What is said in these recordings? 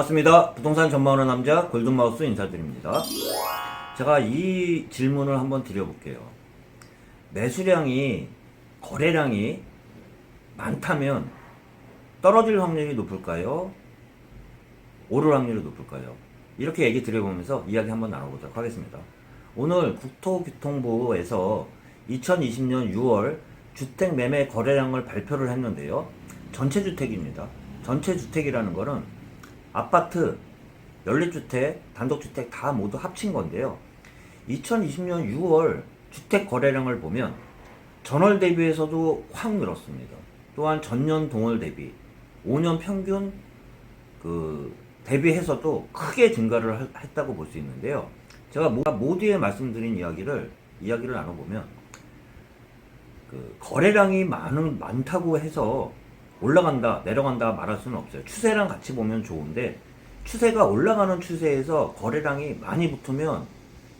반갑습니다. 부동산 전망하는 남자 골든마우스 인사드립니다. 제가 이 질문을 한번 드려볼게요. 매수량이 거래량이 많다면 떨어질 확률이 높을까요? 오를 확률이 높을까요? 이렇게 얘기 드려보면서 이야기 한번 나눠보도록 하겠습니다. 오늘 국토교통부에서 2020년 6월 주택 매매 거래량을 발표를 했는데요. 전체 주택입니다. 전체 주택이라는 거는 아파트, 연립주택, 단독주택 다 모두 합친 건데요. 2020년 6월 주택 거래량을 보면 전월 대비해서도 확 늘었습니다. 또한 전년 동월 대비 5년 평균 대비해서도 크게 증가를 했다고 볼 수 있는데요. 제가 모두에 말씀드린 이야기를 나눠보면 거래량이 많다고 해서 올라간다 내려간다 말할 수는 없어요. 추세랑 같이 보면 좋은데 추세가 올라가는 추세에서 거래량이 많이 붙으면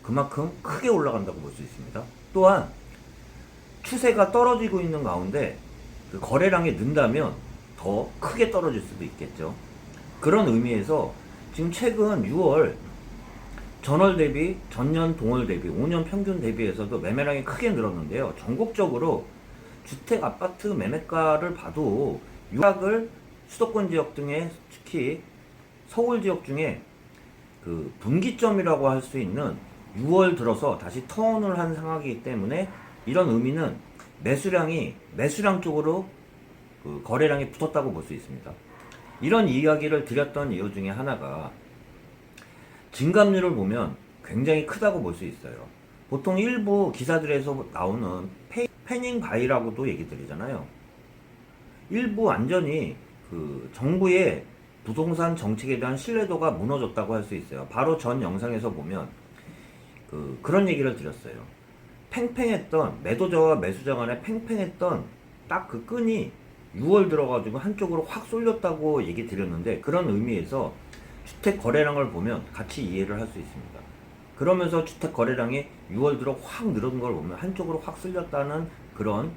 그만큼 크게 올라간다고 볼 수 있습니다. 또한 추세가 떨어지고 있는 가운데 거래량이 는다면 더 크게 떨어질 수도 있겠죠. 그런 의미에서 지금 최근 6월 전월 대비, 전년 동월 대비, 5년 평균 대비해서도 매매량이 크게 늘었는데요. 전국적으로 주택 아파트 매매가를 봐도 유학을 수도권 지역 등에 특히 서울 지역 중에 분기점이라고 할 수 있는 6월 들어서 다시 턴을 한 상황이기 때문에 이런 의미는 매수량 쪽으로 거래량이 붙었다고 볼 수 있습니다. 이런 이야기를 드렸던 이유 중에 하나가 증감률을 보면 굉장히 크다고 볼 수 있어요. 보통 일부 기사들에서 나오는 패닝 바이라고도 얘기 드리잖아요. 일부 완전히 정부의 부동산 정책에 대한 신뢰도가 무너졌다고 할 수 있어요. 바로 전 영상에서 보면 그런 얘기를 드렸어요. 팽팽했던 매도자와 매수자 간에 팽팽했던 딱 그 끈이 6월 들어가지고 한쪽으로 확 쏠렸다고 얘기 드렸는데 그런 의미에서 주택 거래량을 보면 같이 이해를 할 수 있습니다. 그러면서 주택 거래량이 6월 들어 확 늘은 걸 보면 한쪽으로 확 쏠렸다는 그런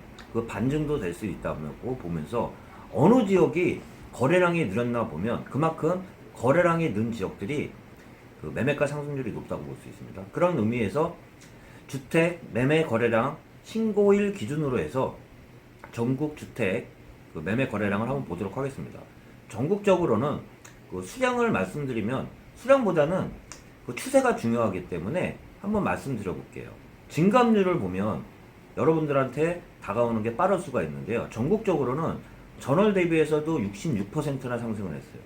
반증도 될 수 있다고 보면서 어느 지역이 거래량이 늘었나 보면 그만큼 거래량이 는 지역들이 매매가 상승률이 높다고 볼 수 있습니다. 그런 의미에서 주택 매매 거래량 신고일 기준으로 해서 전국 주택 매매 거래량을 한번 보도록 하겠습니다. 전국적으로는 수량을 말씀드리면 수량보다는 추세가 중요하기 때문에 한번 말씀드려 볼게요. 증감률을 보면 여러분들한테 다가오는 게 빠를 수가 있는데요. 전국적으로는 전월 대비해서도 66%나 상승을 했어요.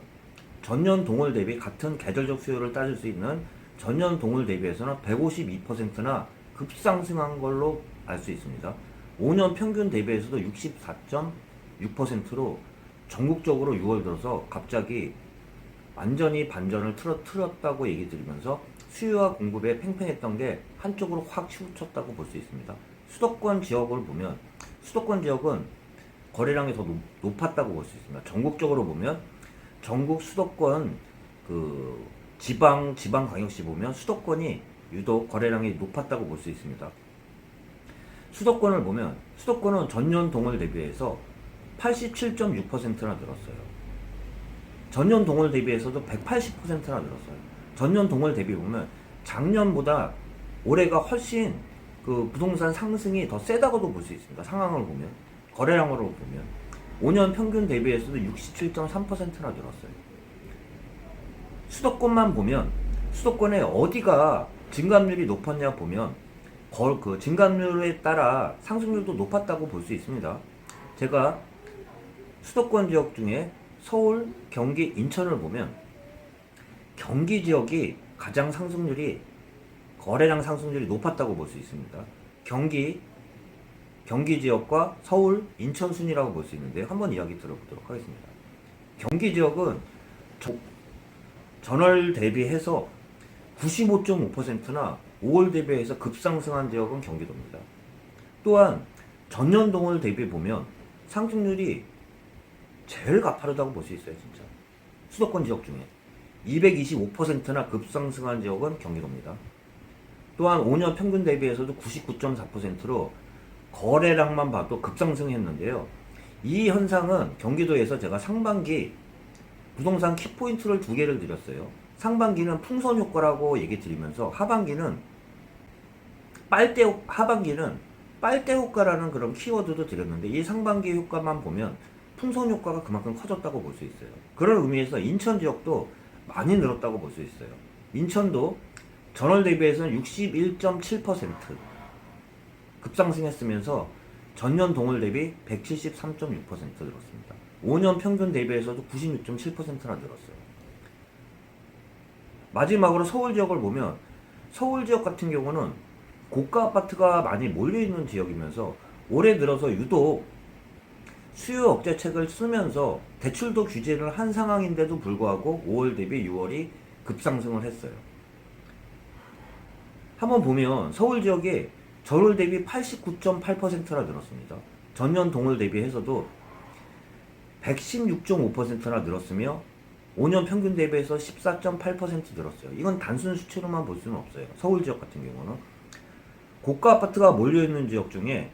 전년 동월 대비 같은 계절적 수요를 따질 수 있는 전년 동월 대비해서는 152%나 급상승한 걸로 알 수 있습니다. 5년 평균 대비해서도 64.6%로 전국적으로 6월 들어서 갑자기 완전히 반전을 틀었다고 얘기 드리면서 수요와 공급에 팽팽했던 게 한쪽으로 확 치우쳤다고 볼 수 있습니다. 수도권 지역을 보면 수도권 지역은 거래량이 더 높았다고 볼 수 있습니다. 전국적으로 보면 전국 수도권 지방광역시 보면 수도권이 유독 거래량이 높았다고 볼 수 있습니다. 수도권을 보면 수도권은 전년 동월 대비해서 87.6%나 늘었어요. 전년 동월 대비해서도 180%나 늘었어요. 전년 동월 대비 보면 작년보다 올해가 훨씬 부동산 상승이 더 세다고도 볼 수 있습니다. 상황을 보면 거래량으로 보면 5년 평균 대비해서도 67.3%나 늘었어요. 수도권만 보면 수도권에 어디가 증감률이 높았냐 보면 증감률에 따라 상승률도 높았다고 볼 수 있습니다. 제가 수도권 지역 중에 서울, 경기, 인천을 보면 경기 지역이 가장 거래량 상승률이 높았다고 볼 수 있습니다. 경기 지역과 서울, 인천 순이라고 볼 수 있는데 한번 이야기 들어보도록 하겠습니다. 경기 지역은 전월 대비해서 95.5%나 5월 대비해서 급상승한 지역은 경기도입니다. 또한 전년 동월 대비 보면 상승률이 제일 가파르다고 볼 수 있어요. 진짜 수도권 지역 중에 225%나 급상승한 지역은 경기도입니다. 또한 5년 평균 대비해서도 99.4%로 거래량만 봐도 급상승했는데요. 이 현상은 경기도에서 제가 상반기 부동산 키포인트를 두 개를 드렸어요. 상반기는 풍선 효과라고 얘기 드리면서 하반기는 빨대 효과라는 그런 키워드도 드렸는데, 이 상반기 효과만 보면 풍선 효과가 그만큼 커졌다고 볼 수 있어요. 그런 의미에서 인천 지역도 많이 늘었다고 볼 수 있어요. 인천도 전월 대비해서는 61.7% 급상승했으면서 전년 동월 대비 173.6% 늘었습니다. 5년 평균 대비해서도 96.7%나 늘었어요. 마지막으로 서울 지역을 보면, 서울 지역 같은 경우는 고가 아파트가 많이 몰려있는 지역이면서 올해 들어서 유독 수요 억제책을 쓰면서 대출도 규제를 한 상황인데도 불구하고 5월 대비 6월이 급상승을 했어요. 한번 보면 서울 지역이 전월 대비 89.8%나 늘었습니다. 전년 동월 대비해서도 116.5%나 늘었으며 5년 평균 대비해서 14.8% 늘었어요. 이건 단순 수치로만 볼 수는 없어요. 서울 지역 같은 경우는 고가 아파트가 몰려있는 지역 중에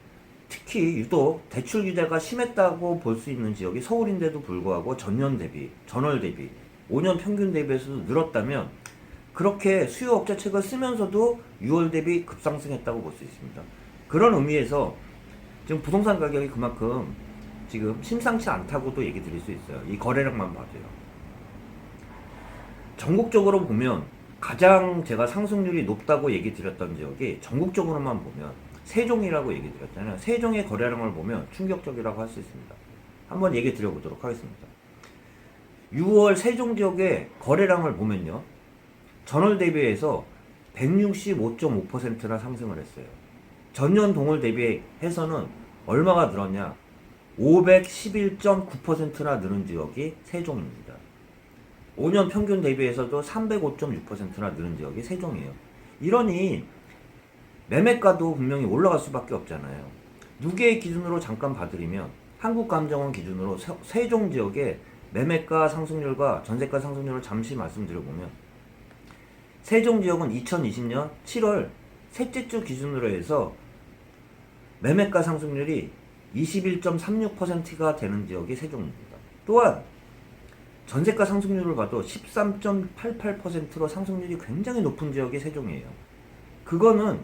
특히 유독 대출 규제가 심했다고 볼 수 있는 지역이 서울인데도 불구하고 전월 대비 5년 평균 대비해서도 늘었다면, 그렇게 수요 억제책을 쓰면서도 6월 대비 급상승했다고 볼 수 있습니다. 그런 의미에서 지금 부동산 가격이 그만큼 지금 심상치 않다고도 얘기 드릴 수 있어요. 이 거래량만 봐도요. 전국적으로 보면 가장 제가 상승률이 높다고 얘기 드렸던 지역이, 전국적으로만 보면 세종이라고 얘기 드렸잖아요. 세종의 거래량을 보면 충격적이라고 할 수 있습니다. 한번 얘기 드려보도록 하겠습니다. 6월 세종 지역의 거래량을 보면요, 전월 대비해서 165.5%나 상승을 했어요. 전년 동월 대비해서는 얼마가 늘었냐? 511.9%나 늘은 지역이 세종입니다. 5년 평균 대비해서도 305.6%나 늘은 지역이 세종이에요. 이러니 매매가도 분명히 올라갈 수밖에 없잖아요. 누계의 기준으로 잠깐 봐드리면, 한국감정원 기준으로 세종 지역의 매매가 상승률과 전세가 상승률을 잠시 말씀드려보면, 세종 지역은 2020년 7월 셋째 주 기준으로 해서 매매가 상승률이 21.36%가 되는 지역이 세종입니다. 또한 전세가 상승률을 봐도 13.88%로 상승률이 굉장히 높은 지역이 세종이에요. 그거는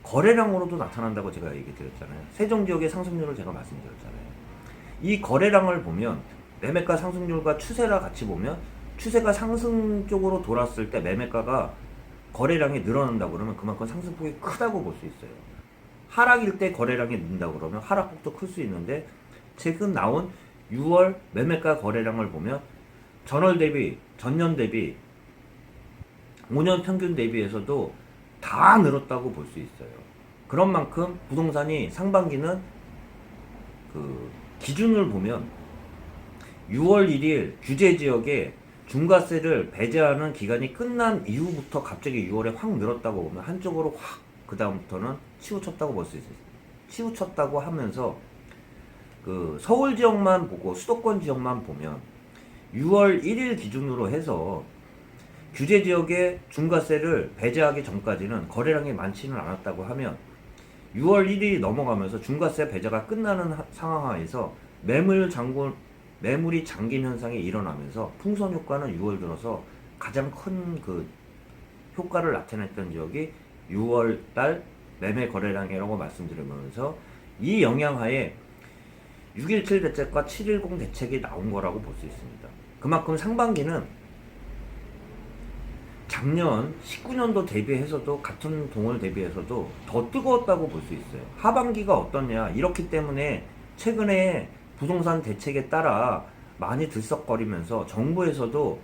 거래량으로도 나타난다고 제가 얘기 드렸잖아요. 세종 지역의 상승률을 제가 말씀드렸잖아요. 이 거래량을 보면 매매가 상승률과 추세랑 같이 보면, 추세가 상승 쪽으로 돌았을 때 매매가가 거래량이 늘어난다 그러면 그만큼 상승폭이 크다고 볼 수 있어요. 하락일 때 거래량이 는다 그러면 하락폭도 클 수 있는데, 최근 나온 6월 매매가 거래량을 보면 전월 대비, 전년 대비, 5년 평균 대비해서도 다 늘었다고 볼 수 있어요. 그런 만큼 부동산이 상반기는 기준을 보면 6월 1일 규제 지역에 중과세를 배제하는 기간이 끝난 이후부터 갑자기 6월에 확 늘었다고 보면, 한쪽으로 확 그 다음부터는 치우쳤다고 볼 수 있어요. 치우쳤다고 하면서 서울 지역만 보고, 수도권 지역만 보면 6월 1일 기준으로 해서 규제 지역에 중과세를 배제하기 전까지는 거래량이 많지는 않았다고 하면, 6월 1일이 넘어가면서 중과세 배제가 끝나는 상황하에서 매물이 잠긴 현상이 일어나면서 풍선 효과는 6월 들어서 가장 큰 효과를 나타냈던 지역이 6월 달 매매 거래량이라고 말씀드리면서, 이 영향하에 6.17 대책과 7.10 대책이 나온 거라고 볼 수 있습니다. 그만큼 상반기는 작년 19년도 대비해서도, 같은 동월 대비해서도 더 뜨거웠다고 볼 수 있어요. 하반기가 어떠냐, 이렇기 때문에 최근에 부동산 대책에 따라 많이 들썩거리면서 정부에서도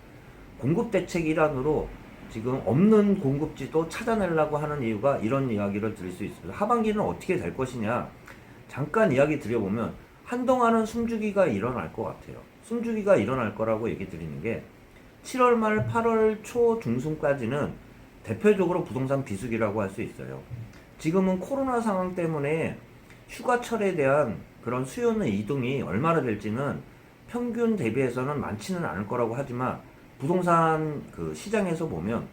공급 대책 일환으로 지금 없는 공급지도 찾아내려고 하는 이유가, 이런 이야기를 드릴 수 있습니다. 하반기는 어떻게 될 것이냐, 잠깐 이야기 드려보면 한동안은 숨죽이가 일어날 것 같아요. 숨죽이가 일어날 거라고 얘기 드리는 게, 7월 말 8월 초 중순까지는 대표적으로 부동산 비수기라고 할 수 있어요. 지금은 코로나 상황 때문에 휴가철에 대한 그런 수요는 이동이 얼마나 될지는 평균 대비해서는 많지는 않을 거라고 하지만, 부동산 시장에서 보면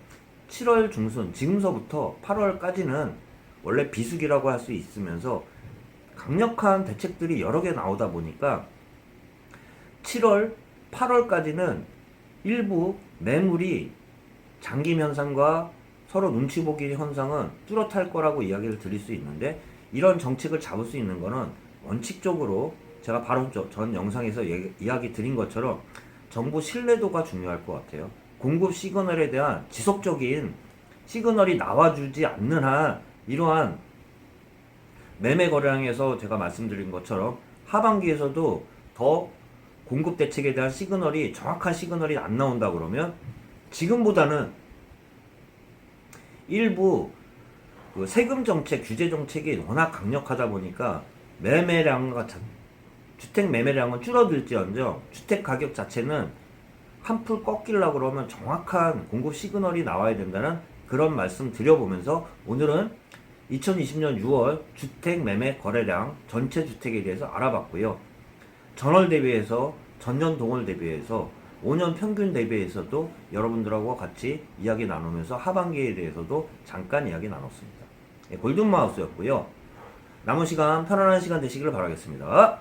7월 중순, 지금서부터 8월까지는 원래 비수기라고 할 수 있으면서 강력한 대책들이 여러 개 나오다 보니까 7월, 8월까지는 일부 매물이 잠김 현상과 서로 눈치 보기 현상은 뚜렷할 거라고 이야기를 드릴 수 있는데, 이런 정책을 잡을 수 있는 거는 원칙적으로 제가 바로 전 영상에서 이야기 드린 것처럼 정부 신뢰도가 중요할 것 같아요. 공급 시그널에 대한 지속적인 시그널이 나와주지 않는 한 이러한 매매 거래량에서 제가 말씀드린 것처럼 하반기에서도 더 공급 대책에 대한 시그널이, 정확한 시그널이 안 나온다 그러면 지금보다는 일부 그 세금 정책, 규제 정책이 워낙 강력하다 보니까 매매량과 주택 매매량은 줄어들지언정 주택 가격 자체는 한풀 꺾이려고 그러면 정확한 공급 시그널이 나와야 된다는 그런 말씀 드려보면서, 오늘은 2020년 6월 주택 매매 거래량 전체 주택에 대해서 알아봤고요. 전월 대비해서, 전년 동월 대비해서, 5년 평균 대비해서도 여러분들하고 같이 이야기 나누면서 하반기에 대해서도 잠깐 이야기 나눴습니다. 골든마우스였고요. 남은 시간 편안한 시간 되시길 바라겠습니다.